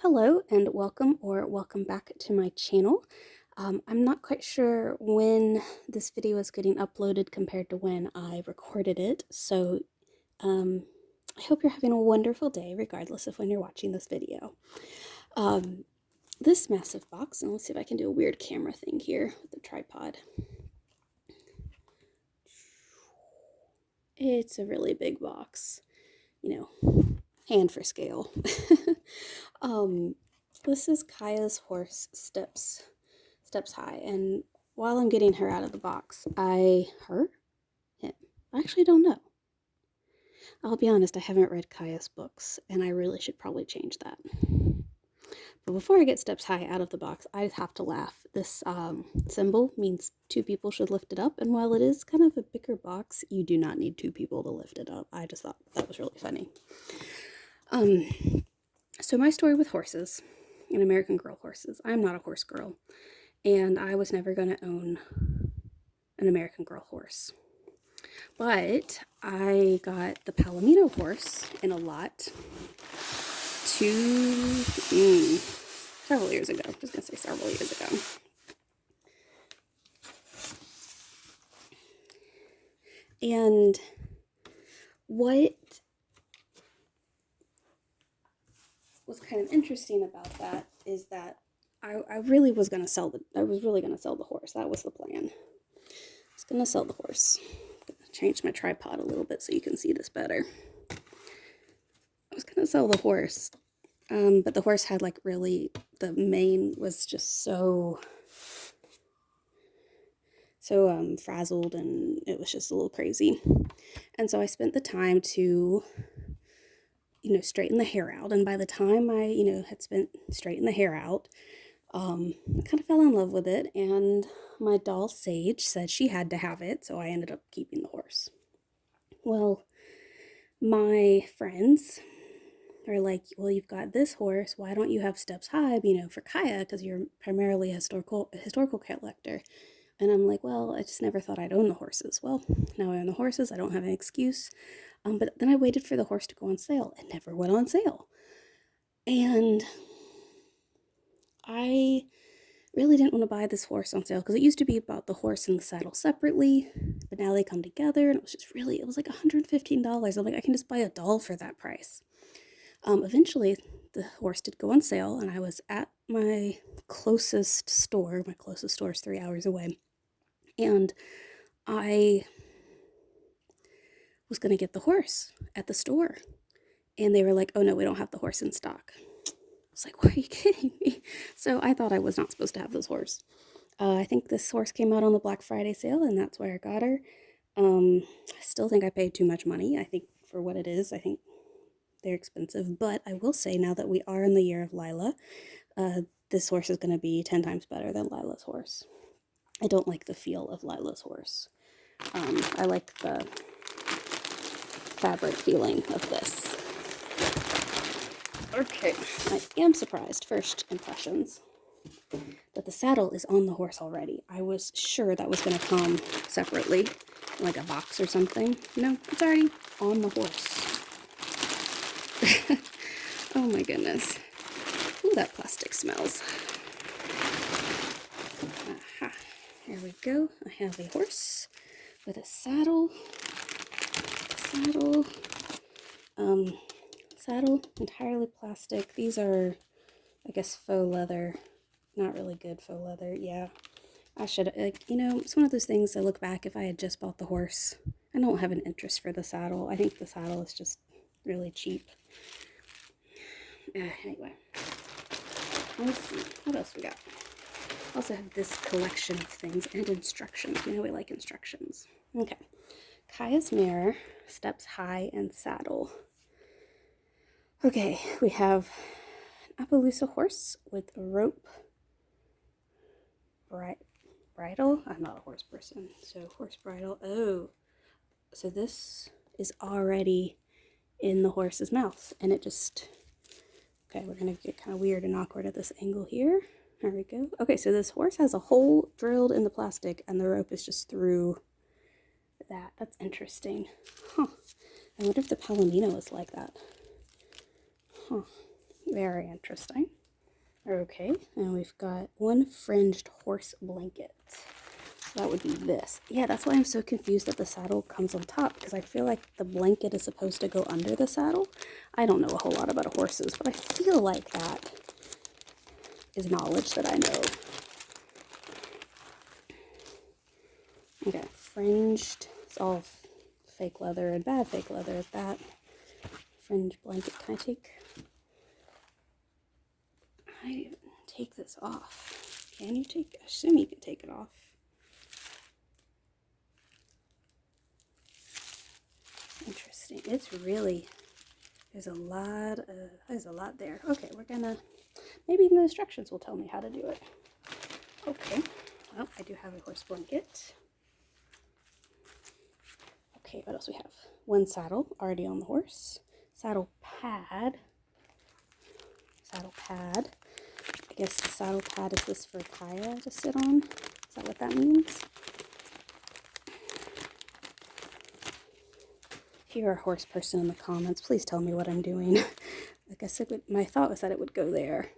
Hello and welcome back to my channel. I'm not quite sure when this video is getting uploaded compared to when I recorded it, so um, I hope you're having a wonderful day regardless of when you're watching this video. This massive box, and let's see if I can do a weird camera thing here with the tripod. It's a really big box, hand for scale. um, this is Kaya's horse, Steps High, and while I'm getting her out of the box, him. I actually don't know. I'll be honest, I haven't read Kaya's books, and I really should probably change that. But before I get Steps High out of the box, I just have to laugh. This symbol means two people should lift it up, and while it is kind of a bigger box, you do not need two people to lift it up. I just thought that was really funny. So my story with horses and American Girl horses. I'm not a horse girl, and I was never going to own an American Girl horse. But I got the Palomino horse in a lot several years ago. I was going to say several years ago. And what was kind of interesting about that is that I really was going to sell the horse. That was the plan. I was going to sell the horse. I'm going to change my tripod a little bit so you can see this better. I was going to sell the horse, but the horse had the mane was just so frazzled, and it was just a little crazy. And so I spent the time to, straighten the hair out. And by the time I, had straightened the hair out, I kind of fell in love with it. And my doll Sage said she had to have it, so I ended up keeping the horse. Well, my friends are like, well, you've got this horse, why don't you have Steps High, for Kaya, because you're primarily a historical collector. And I'm like, well, I just never thought I'd own the horses. Well, now I own the horses, I don't have an excuse. But then I waited for the horse to go on sale. It never went on sale. And I really didn't want to buy this horse on sale because it used to be about the horse and the saddle separately, but now they come together, and it was like $115. I'm like, I can just buy a doll for that price. Eventually, the horse did go on sale, and I was at my closest store. My closest store is 3 hours away. And I was going to get the horse at the store. And they were like, oh no, we don't have the horse in stock. I was like, why are you kidding me? So I thought I was not supposed to have this horse. I think this horse came out on the Black Friday sale, and that's where I got her. I still think I paid too much money. I think for what it is, I think they're expensive. But I will say, now that we are in the year of Lila, this horse is going to be 10 times better than Lila's horse. I don't like the feel of Lila's horse. I like the fabric feeling of this. Okay, I am surprised, first impressions, that the saddle is on the horse already. I was sure that was going to come separately, like a box or something. No, it's already on the horse. Oh my goodness. Ooh, that plastic smells. Aha, here we go. I have a horse with a saddle. Saddle, entirely plastic. These are, I guess, faux leather. Not really good faux leather. Yeah, I should, it's one of those things I look back, if I had just bought the horse. I don't have an interest for the saddle. I think the saddle is just really cheap. Anyway, let's see. What else we got? Also have this collection of things and instructions. We like instructions. Okay. Kaya's mare, Steps High, and saddle. Okay, we have an Appaloosa horse with a rope bridle. I'm not a horse person, so horse bridle. Oh, so this is already in the horse's mouth, and it just, okay, we're gonna get kind of weird and awkward at this angle here. There we go. Okay, so this horse has a hole drilled in the plastic, and the rope is just through that. That's interesting. Huh. I wonder if the Palomino is like that. Huh. Very interesting. Okay, and we've got one fringed horse blanket. So that would be this. Yeah, that's why I'm so confused that the saddle comes on top, because I feel like the blanket is supposed to go under the saddle. I don't know a whole lot about horses, but I feel like that is knowledge that I know. Okay, fringed. It's all fake leather and bad fake leather at that. Fringe blanket. Can I take this off? Can you take? I assume you can take it off. Interesting. It's really, there's a lot there. Okay, we're gonna, maybe the instructions will tell me how to do it. Okay, well, I do have a horse blanket. Okay, what else we have? One saddle already on the horse. Saddle pad. I guess saddle pad is this for Kaya to sit on. Is that what that means? If you're a horse person in the comments, please tell me what I'm doing. I guess it would, my thought was that it would go there.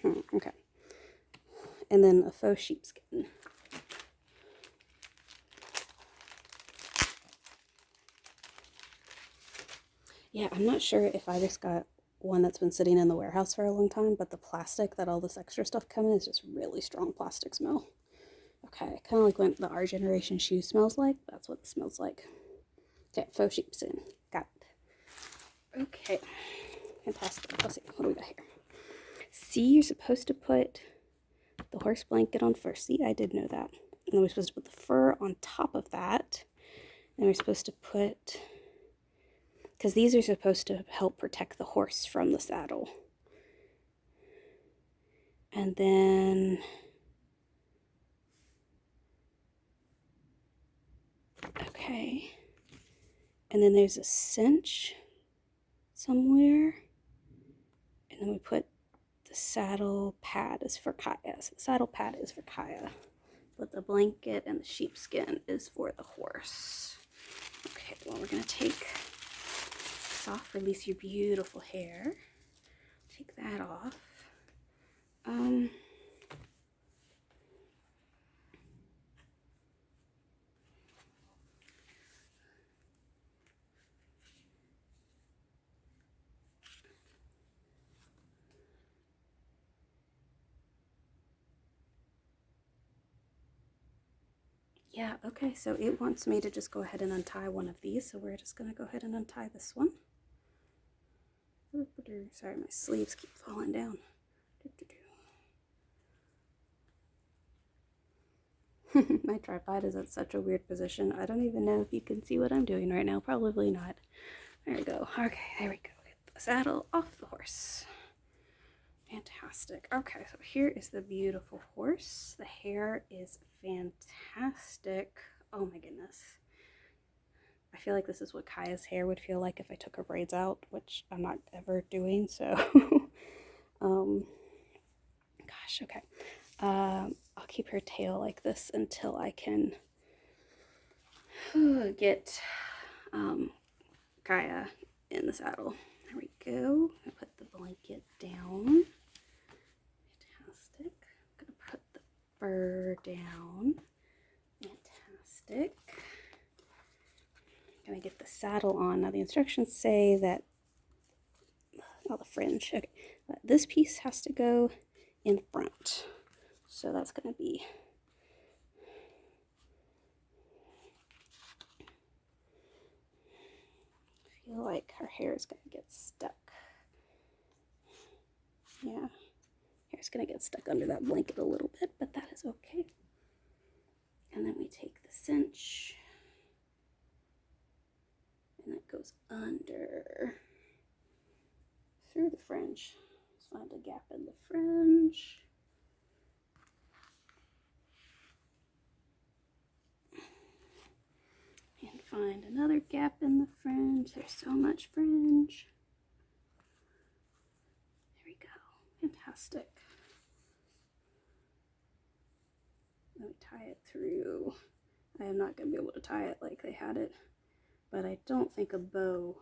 Okay. And then a faux sheepskin. Yeah, I'm not sure if I just got one that's been sitting in the warehouse for a long time, but the plastic that all this extra stuff come in is just really strong plastic smell. Okay, kind of like when the Our Generation shoe smells like. That's what it smells like. Okay, faux sheepskin. Got it. Okay, fantastic. Let's see, what do we got here? See, you're supposed to put the horse blanket on first. See, I did know that. And then we're supposed to put the fur on top of that. And we're supposed to put, because these are supposed to help protect the horse from the saddle. And then, okay. And then there's a cinch somewhere. And then we put the saddle pad is for Kaya. So the saddle pad is for Kaya. But the blanket and the sheepskin is for the horse. Okay, well, we're going to take this off, release your beautiful hair. Take that off. Yeah, okay, so it wants me to just go ahead and untie one of these, so we're just going to go ahead and untie this one. Sorry, my sleeves keep falling down. My tripod is at such a weird position. I don't even know if you can see what I'm doing right now. Probably not. There we go. Okay, there we go. Get the saddle off the horse. Fantastic. Okay, so here is the beautiful horse. The hair is fantastic. Oh my goodness. I feel like this is what Kaya's hair would feel like if I took her braids out, which I'm not ever doing, so gosh, okay. I'll keep her tail like this until I can get Kaya in the saddle. There we go. I put the blanket down. Fantastic. I'm gonna put the fur down. Fantastic. I'm gonna get the saddle on. Now the instructions say that, oh, the fringe. Okay, this piece has to go in front. So that's gonna be, I feel like her hair is gonna get stuck. Yeah, hair's gonna get stuck under that blanket a little bit, but that is okay. And then we take the cinch, and that goes under, through the fringe. Just find a gap in the fringe. And find another gap in the fringe. There's so much fringe. There we go. Fantastic. Let me tie it through. I am not going to be able to tie it like they had it, but I don't think a bow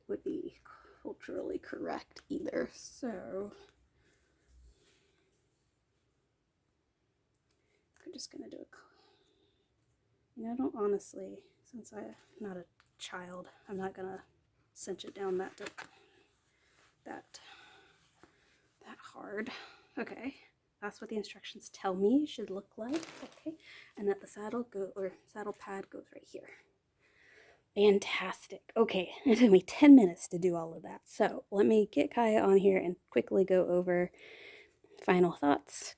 would be culturally correct either. So I'm just gonna do I don't honestly, since I'm not a child, I'm not gonna cinch it down that hard. Okay, that's what the instructions tell me it should look like. Okay, and that the saddle pad goes right here. Fantastic. Okay, it took me 10 minutes to do all of that. So let me get Kaya on here and quickly go over final thoughts.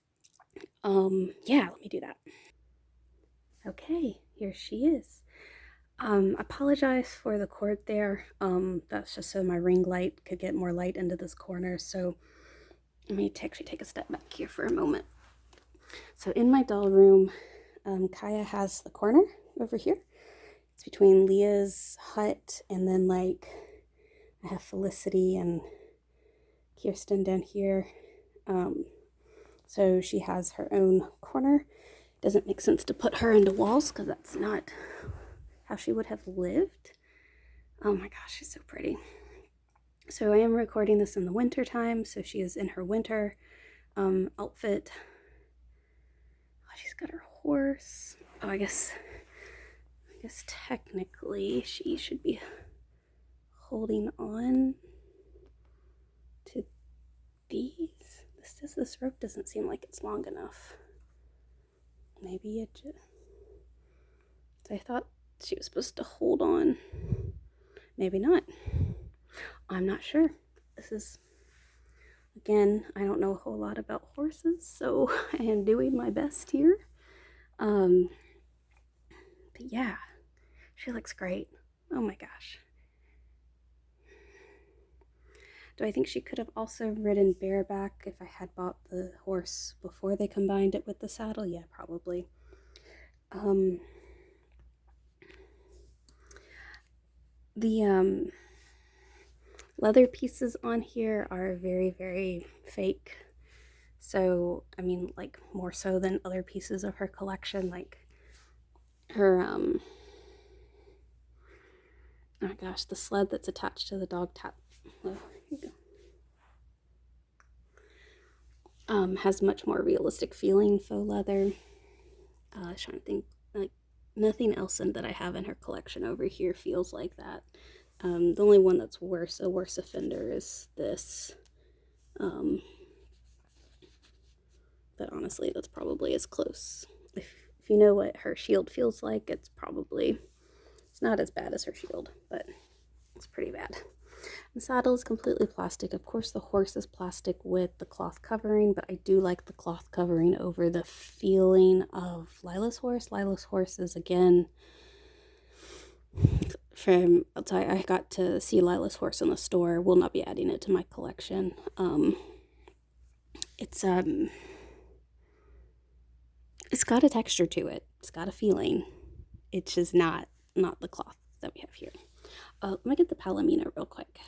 Yeah, let me do that. Okay, here she is. Apologize for the cord there. That's just so my ring light could get more light into this corner. So let me actually take a step back here for a moment. So in my doll room, Kaya has the corner over here. It's between Leah's hut and then like I have Felicity and Kirsten down here. So she has her own corner. Doesn't make sense to put her into walls because that's not how she would have lived. Oh my gosh, she's so pretty. So I am recording this in the winter time, so she is in her winter outfit. Oh, she's got her horse. Oh, I guess technically she should be holding on to these. This rope doesn't seem like it's long enough. Maybe it just... I thought she was supposed to hold on. Maybe not. I'm not sure. This is, again, I don't know a whole lot about horses, so I am doing my best here. But yeah, she looks great. Oh my gosh. Do I think she could have also ridden bareback if I had bought the horse before they combined it with the saddle? Yeah, probably. The leather pieces on here are very, very fake. So, I mean, like, more so than other pieces of her collection, like her, oh my gosh, the sled that's attached to the dog tap. Oh, here you go. Has much more realistic feeling faux leather. I was trying to think, like, nothing else that I have in her collection over here feels like that. The only one that's a worse offender is this. But honestly, that's probably as close. If you know what her shield feels like, it's not as bad as her shield, but it's pretty bad. The saddle is completely plastic. Of course, the horse is plastic with the cloth covering, but I do like the cloth covering over the feeling of Lila's horse. Lila's horse is, again, I got to see Lila's horse in the store. Will not be adding it to my collection. It's got a texture to it. It's got a feeling. It's just not the cloth that we have here. Let me get the Palomino real quick.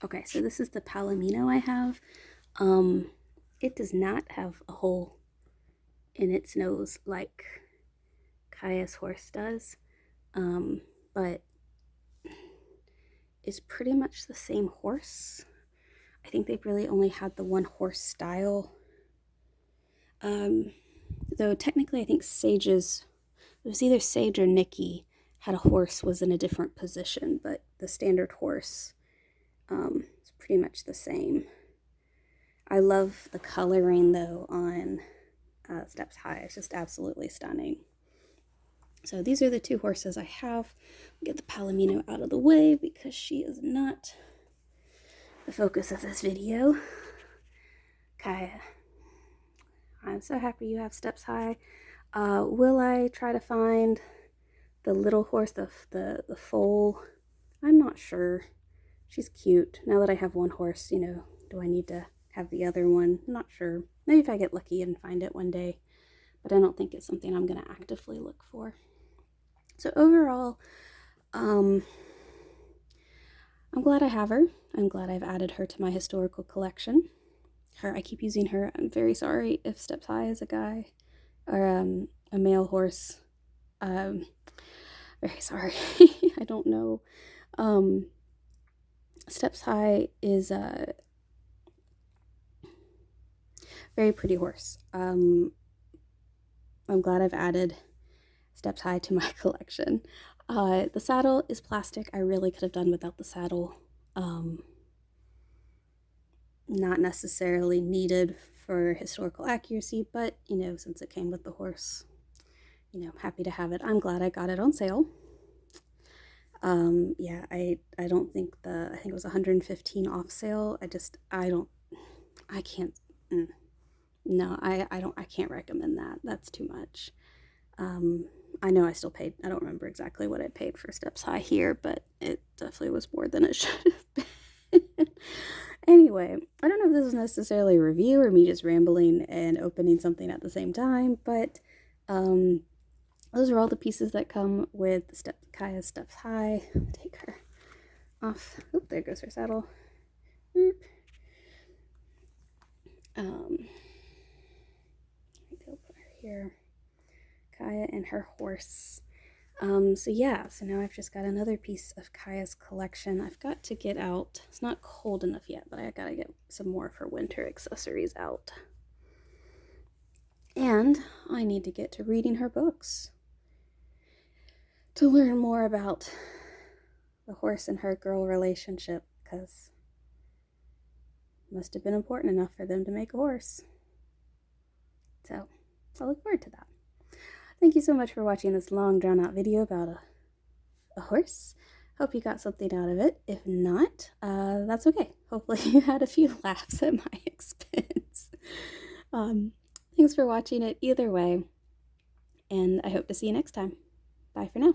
Okay, so this is the Palomino I have. It does not have a hole in its nose like Kaya's horse does, but it's pretty much the same horse. I think they've really only had the one horse style. Though technically I think it was either Sage or Nikki had a horse was in a different position, but the standard horse is pretty much the same. I love the coloring though on Steps High. It's just absolutely stunning. So these are the two horses I have. Get the Palomino out of the way because she is not the focus of this video. Kaya, I'm so happy you have Steps High. Will I try to find the little horse, the foal? I'm not sure. She's cute. Now that I have one horse, do I need to have the other one? I'm not sure. Maybe if I get lucky and find it one day. But I don't think it's something I'm going to actively look for. So overall, I'm glad I have her. I'm glad I've added her to my historical collection. I keep using her. I'm very sorry if Steps High is a guy or a male horse. Very sorry. I don't know. Steps High is a very pretty horse. I'm glad I've added Steps High to my collection. The saddle is plastic. I really could have done without the saddle. Not necessarily needed for historical accuracy, but, you know, since it came with the horse, you know, I'm happy to have it. I'm glad I got it on sale. Yeah, I don't think I think it was 115 off sale. I can't, no, I can't recommend that. That's too much. I know I still paid, I don't remember exactly what I paid for Steps High here, but it definitely was more than it should have been. Anyway, I don't know if this is necessarily a review or me just rambling and opening something at the same time, but those are all the pieces that come with Kaya's Steps High. Take her off. Oop, there goes her saddle. Oop. There we go, put her here. Kaya and her horse. So yeah, so now I've just got another piece of Kaya's collection. I've got to get out. It's not cold enough yet, but I gotta get some more of her winter accessories out. And I need to get to reading her books to learn more about the horse and her girl relationship, because it must have been important enough for them to make a horse. So I look forward to that. Thank you so much for watching this long drawn out video about a horse. Hope you got something out of it. If not, that's okay. Hopefully you had a few laughs at my expense. Thanks for watching it either way, and I hope to see you next time. Bye for now.